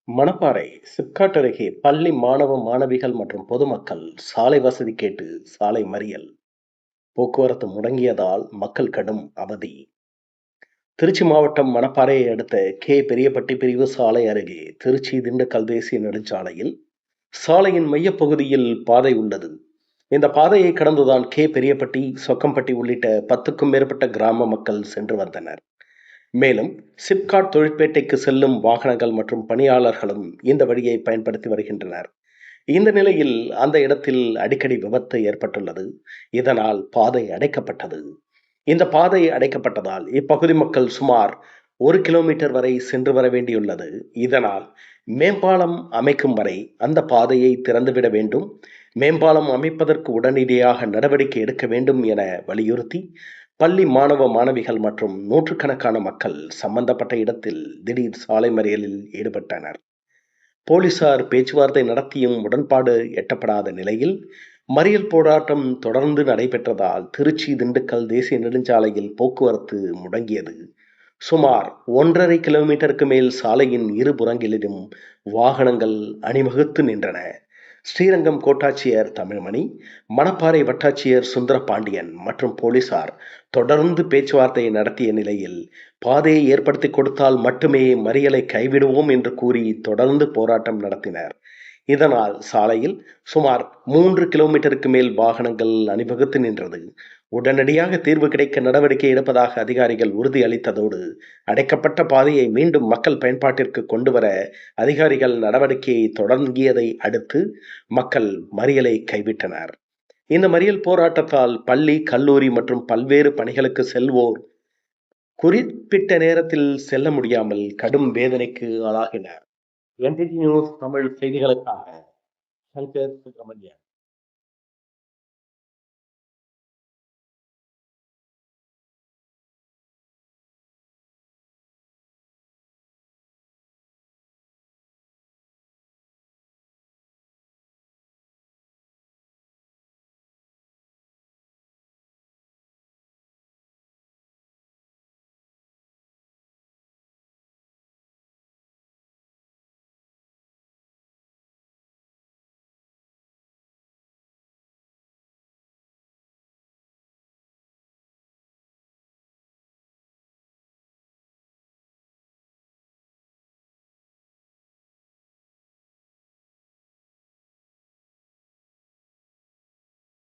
மணப்பாறை சிப்காட் அருகே பள்ளி மாணவ மாணவிகள் மற்றும் பொதுமக்கள் சாலை வசதி கேட்டு சாலை மறியல். போக்குவரத்து முடங்கியதால் மக்கள் கடும் அவதி. திருச்சி மாவட்டம் மணப்பாறையை அடுத்த பெரியப்பட்டி பிரிவு சாலை அருகே திருச்சி திண்டுக்கல் தேசிய நெடுஞ்சாலையில் சாலையின் மையப்பகுதியில் பாதை உள்ளது. இந்த பாதையை கடந்துதான் பெரியப்பட்டி, சொக்கம்பட்டி உள்ளிட்ட 10க்கும் மேற்பட்ட கிராம மக்கள் சென்று வந்தனர். மேலும் சிப்காட் தொழிற்பேட்டைக்கு செல்லும் வாகனங்கள் மற்றும் பணியாளர்களும் இந்த வழியை பயன்படுத்தி வருகின்றனர். இந்த நிலையில் அந்த இடத்தில் அடிக்கடி விபத்து ஏற்பட்டுள்ளது. இதனால் பாதை அடைக்கப்பட்டது. இந்த பாதை அடைக்கப்பட்டதால் இப்பகுதி மக்கள் சுமார் 1 கிலோமீட்டர் வரை சென்று வர வேண்டியுள்ளது. இதனால் மேம்பாலம் அமைக்கும் வரை அந்த பாதையை திறந்துவிட வேண்டும், மேம்பாலம் அமைப்பதற்கு உடனடியாக நடவடிக்கை எடுக்க வேண்டும் என வலியுறுத்தி பள்ளி மாணவ மாணவிகள் மற்றும் நூற்றுக்கணக்கான மக்கள் சம்பந்தப்பட்ட இடத்தில் திடீர் சாலை மறியலில் ஈடுபட்டனர். போலீசார் பேச்சுவார்த்தை நடத்தியும் உடன்பாடு எட்டப்படாத நிலையில் மறியல் போராட்டம் தொடர்ந்து நடைபெற்றதால் திருச்சி திண்டுக்கல் தேசிய நெடுஞ்சாலையில் போக்குவரத்து முடங்கியது. சுமார் 1,5 கிலோமீட்டருக்கு மேல் சாலையின் இருபுறங்களிலும் வாகனங்கள் அணிவகுத்து நின்றன. ஸ்ரீரங்கம் கோட்டாட்சியர் தமிழ்மணி, மணப்பாறை வட்டாட்சியர் சுந்தரபாண்டியன் மற்றும் போலீசார் தொடர்ந்து பேச்சுவார்த்தை நடத்திய நிலையில் பாதையை ஏற்படுத்தி கொடுத்தால் மட்டுமே மறியலை கைவிடுவோம் என்று கூறி தொடர்ந்து போராட்டம் நடத்தினர். இதனால் சாலையில் சுமார் 3 கிலோமீட்டருக்கு மேல் வாகனங்கள் அணிவகுத்து நின்றது. உடனடியாக தீர்வு கிடைக்க நடவடிக்கை எடுப்பதாக அதிகாரிகள் உறுதி அளித்ததோடு அடைக்கப்பட்ட பாதையை மீண்டும் மக்கள் பயன்பாட்டிற்கு கொண்டுவர அதிகாரிகள் நடவடிக்கையை தொடங்கியதை அடுத்து மக்கள் மறியலை கைவிட்டனர். இந்த மறியல் போராட்டத்தால் பள்ளி, கல்லூரி மற்றும் பல்வேறு பணிகளுக்கு செல்வோர் குறிப்பிட்ட நேரத்தில் செல்ல முடியாமல் கடும் வேதனைக்கு ஆளாகினர். NTT நியூஸ் தமிழ் செய்திகளுக்காக சங்கர் சுப்பிரமணியன்.